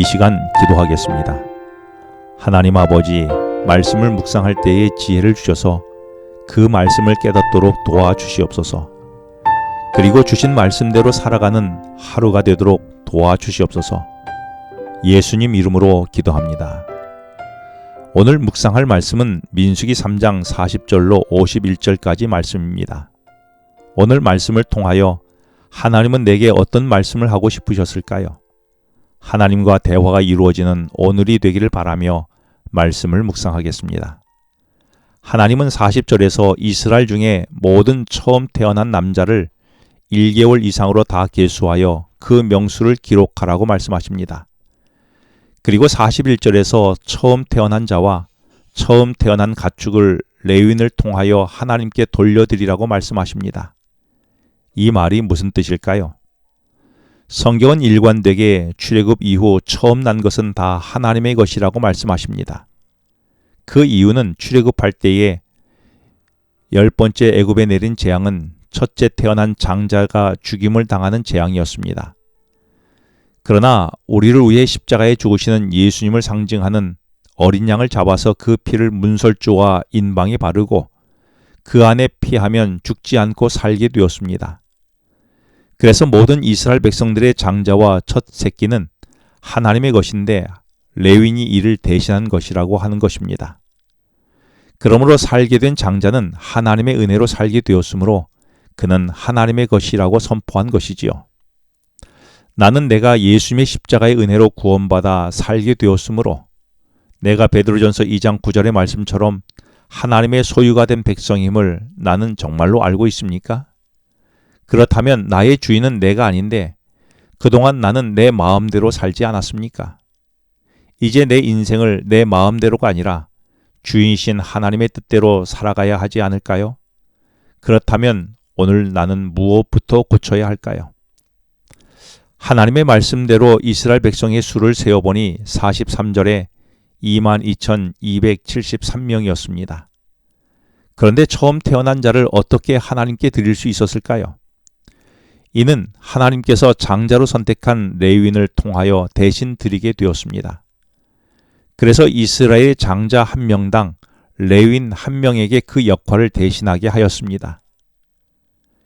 시간 기도하겠습니다. 하나님 아버지, 말씀을 묵상할 때에 지혜를 주셔서 그 말씀을 깨닫도록 도와주시옵소서. 그리고 주신 말씀대로 살아가는 하루가 되도록 도와주시옵소서. 예수님 이름으로 기도합니다. 오늘 묵상할 말씀은 민수기 3장 40절로 51절까지 말씀입니다. 오늘 말씀을 통하여 하나님은 내게 어떤 말씀을 하고 싶으셨을까요? 하나님과 대화가 이루어지는 오늘이 되기를 바라며 말씀을 묵상하겠습니다. 하나님은 40절에서 이스라엘 중에 모든 처음 태어난 남자를 1개월 이상으로 다 계수하여 그 명수를 기록하라고 말씀하십니다. 그리고 41절에서 처음 태어난 자와 처음 태어난 가축을 레위인을 통하여 하나님께 돌려드리라고 말씀하십니다. 이 말이 무슨 뜻일까요? 성경은 일관되게 출애굽 이후 처음 난 것은 다 하나님의 것이라고 말씀하십니다. 그 이유는 출애굽할 때에 10번째 애굽에 내린 재앙은 첫째 태어난 장자가 죽임을 당하는 재앙이었습니다. 그러나 우리를 위해 십자가에 죽으시는 예수님을 상징하는 어린 양을 잡아서 그 피를 문설주와 인방에 바르고 그 안에 피하면 죽지 않고 살게 되었습니다. 그래서 모든 이스라엘 백성들의 장자와 첫 새끼는 하나님의 것인데 레위인이 이를 대신한 것이라고 하는 것입니다. 그러므로 살게 된 장자는 하나님의 은혜로 살게 되었으므로 그는 하나님의 것이라고 선포한 것이지요. 나는 내가 예수님의 십자가의 은혜로 구원받아 살게 되었으므로 내가 베드로전서 2장 9절의 말씀처럼 하나님의 소유가 된 백성임을 나는 정말로 알고 있습니까? 그렇다면 나의 주인은 내가 아닌데 그동안 나는 내 마음대로 살지 않았습니까? 이제 내 인생을 내 마음대로가 아니라 주인이신 하나님의 뜻대로 살아가야 하지 않을까요? 그렇다면 오늘 나는 무엇부터 고쳐야 할까요? 하나님의 말씀대로 이스라엘 백성의 수를 세어보니 43절에 22,273명이었습니다. 그런데 처음 태어난 자를 어떻게 하나님께 드릴 수 있었을까요? 이는 하나님께서 장자로 선택한 레위인을 통하여 대신 드리게 되었습니다. 그래서 이스라엘 장자 한 명당 레위인 한 명에게 그 역할을 대신하게 하였습니다.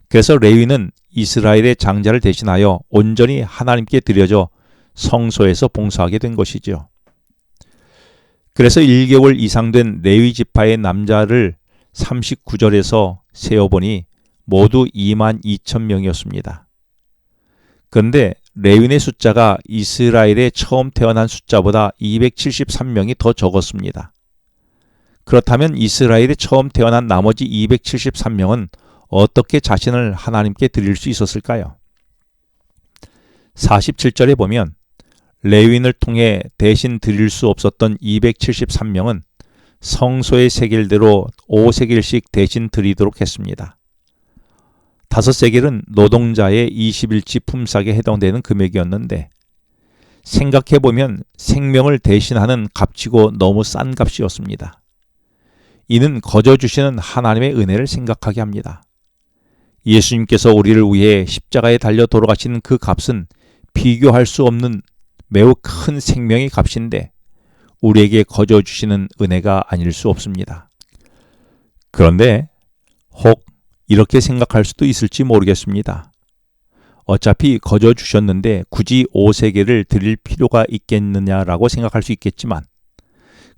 그래서 레위인은 이스라엘의 장자를 대신하여 온전히 하나님께 드려져 성소에서 봉사하게 된 것이죠. 그래서 1개월 이상 된 레위 지파의 남자를 39절에서 세어보니 모두 22,000명이었습니다. 그런데 레위인의 숫자가 이스라엘의 처음 태어난 숫자보다 273명이 더 적었습니다. 그렇다면 이스라엘의 처음 태어난 나머지 273명은 어떻게 자신을 하나님께 드릴 수 있었을까요? 47절에 보면 레위인을 통해 대신 드릴 수 없었던 273명은 성소의 세겔대로 5세겔씩 대신 드리도록 했습니다. 5세겔은 노동자의 20일치 품삯에 해당되는 금액이었는데 생각해보면 생명을 대신하는 값이고 너무 싼 값이었습니다. 이는 거저 주시는 하나님의 은혜를 생각하게 합니다. 예수님께서 우리를 위해 십자가에 달려 돌아가신 그 값은 비교할 수 없는 매우 큰 생명의 값인데 우리에게 거저 주시는 은혜가 아닐 수 없습니다. 그런데 혹 이렇게 생각할 수도 있을지 모르겠습니다. 어차피 거저 주셨는데 굳이 5세겔을 드릴 필요가 있겠느냐라고 생각할 수 있겠지만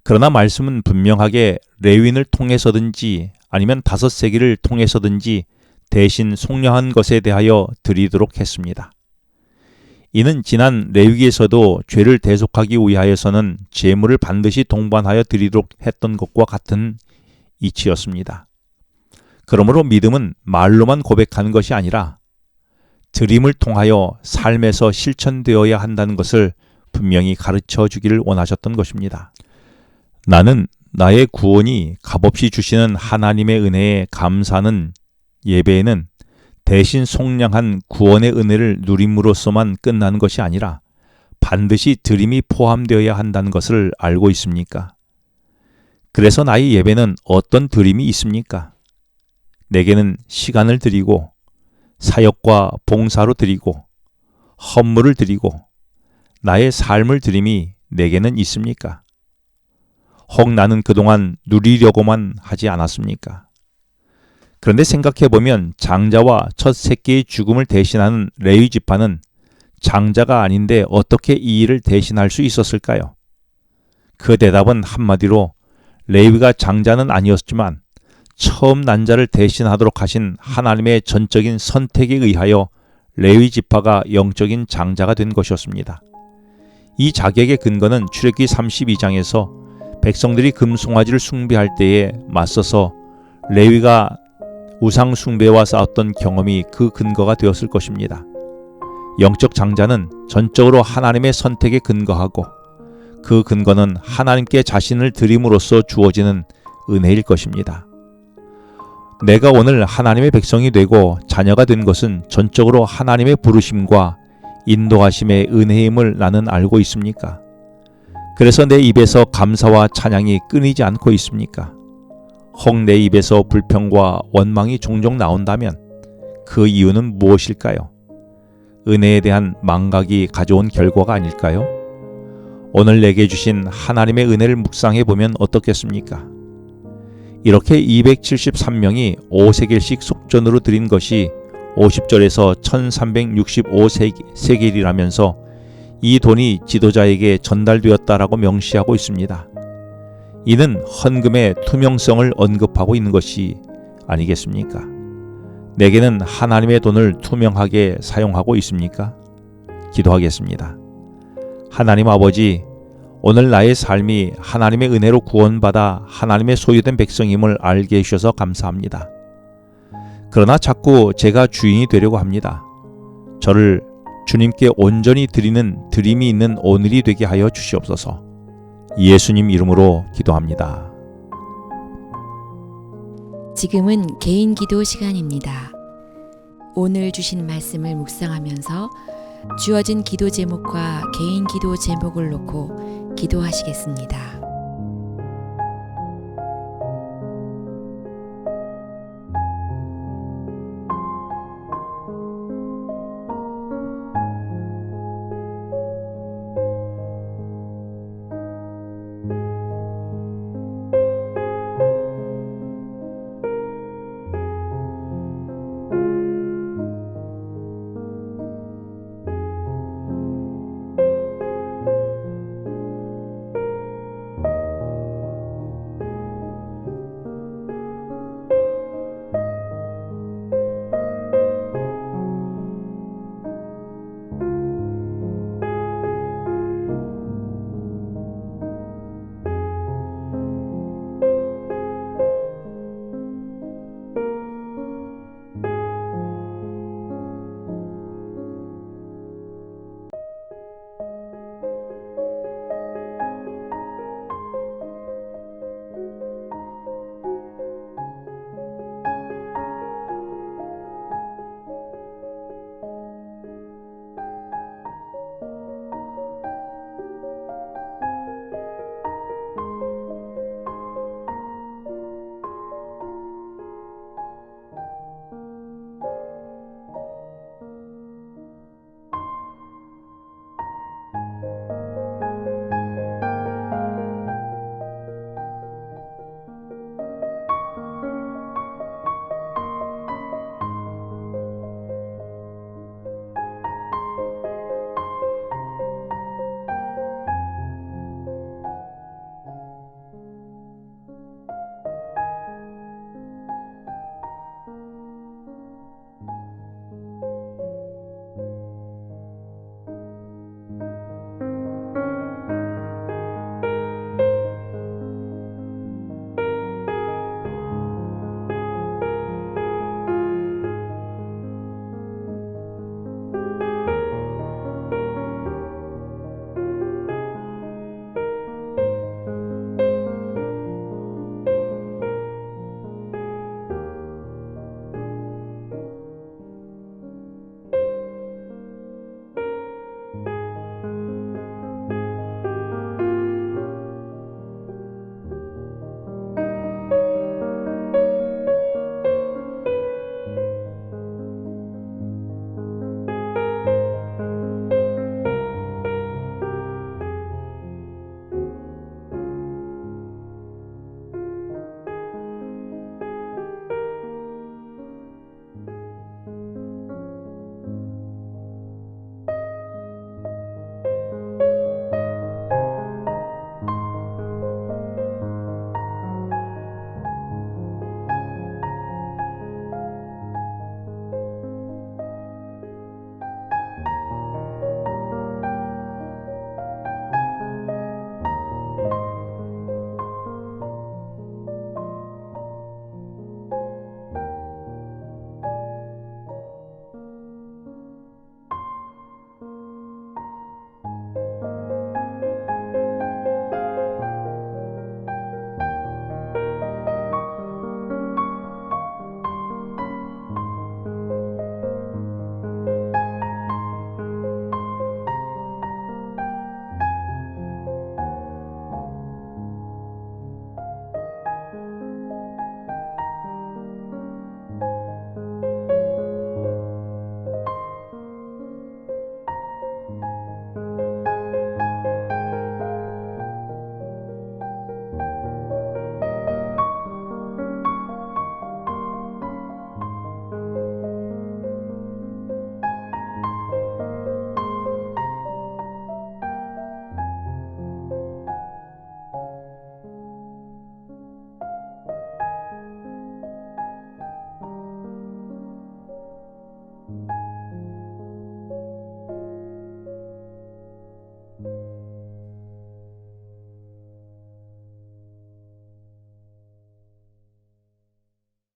그러나 말씀은 분명하게 레위인을 통해서든지 아니면 5세겔을 통해서든지 대신 속량한 것에 대하여 드리도록 했습니다. 이는 지난 레위기에서도 죄를 대속하기 위하여서는 제물을 반드시 동반하여 드리도록 했던 것과 같은 이치였습니다. 그러므로 믿음은 말로만 고백하는 것이 아니라 드림을 통하여 삶에서 실천되어야 한다는 것을 분명히 가르쳐 주기를 원하셨던 것입니다. 나는 나의 구원이 값없이 주시는 하나님의 은혜에 감사하는 예배에는 대신 속량한 구원의 은혜를 누림으로써만 끝나는 것이 아니라 반드시 드림이 포함되어야 한다는 것을 알고 있습니까? 그래서 나의 예배는 어떤 드림이 있습니까? 내게는 시간을 드리고 사역과 봉사로 드리고 헌물을 드리고 나의 삶을 드림이 내게는 있습니까? 혹 나는 그동안 누리려고만 하지 않았습니까? 그런데 생각해보면 장자와 첫 새끼의 죽음을 대신하는 레위 지파는 장자가 아닌데 어떻게 이 일을 대신할 수 있었을까요? 그 대답은 한마디로 레위가 장자는 아니었지만 처음 난 자를 대신하도록 하신 하나님의 전적인 선택에 의하여 레위 지파가 영적인 장자가 된 것이었습니다. 이 자격의 근거는 출애굽기 32장에서 백성들이 금송아지를 숭배할 때에 맞서서 레위가 우상 숭배와 싸웠던 경험이 그 근거가 되었을 것입니다. 영적 장자는 전적으로 하나님의 선택에 근거하고 그 근거는 하나님께 자신을 드림으로써 주어지는 은혜일 것입니다. 내가 오늘 하나님의 백성이 되고 자녀가 된 것은 전적으로 하나님의 부르심과 인도하심의 은혜임을 나는 알고 있습니까? 그래서 내 입에서 감사와 찬양이 끊이지 않고 있습니까? 혹 내 입에서 불평과 원망이 종종 나온다면 그 이유는 무엇일까요? 은혜에 대한 망각이 가져온 결과가 아닐까요? 오늘 내게 주신 하나님의 은혜를 묵상해 보면 어떻겠습니까? 이렇게 273명이 5세겔씩 속전으로 드린 것이 50절에서 1365세겔이라면서 이 돈이 지도자에게 전달되었다라고 명시하고 있습니다. 이는 헌금의 투명성을 언급하고 있는 것이 아니겠습니까? 내게는 하나님의 돈을 투명하게 사용하고 있습니까? 기도하겠습니다. 하나님 아버지, 오늘 나의 삶이 하나님의 은혜로 구원받아 하나님의 소유된 백성임을 알게 해주셔서 감사합니다. 그러나 자꾸 제가 주인이 되려고 합니다. 저를 주님께 온전히 드리는 드림이 있는 오늘이 되게 하여 주시옵소서. 예수님 이름으로 기도합니다. 지금은 개인 기도 시간입니다. 오늘 주신 말씀을 묵상하면서 주어진 기도 제목과 개인 기도 제목을 놓고 기도하시겠습니다.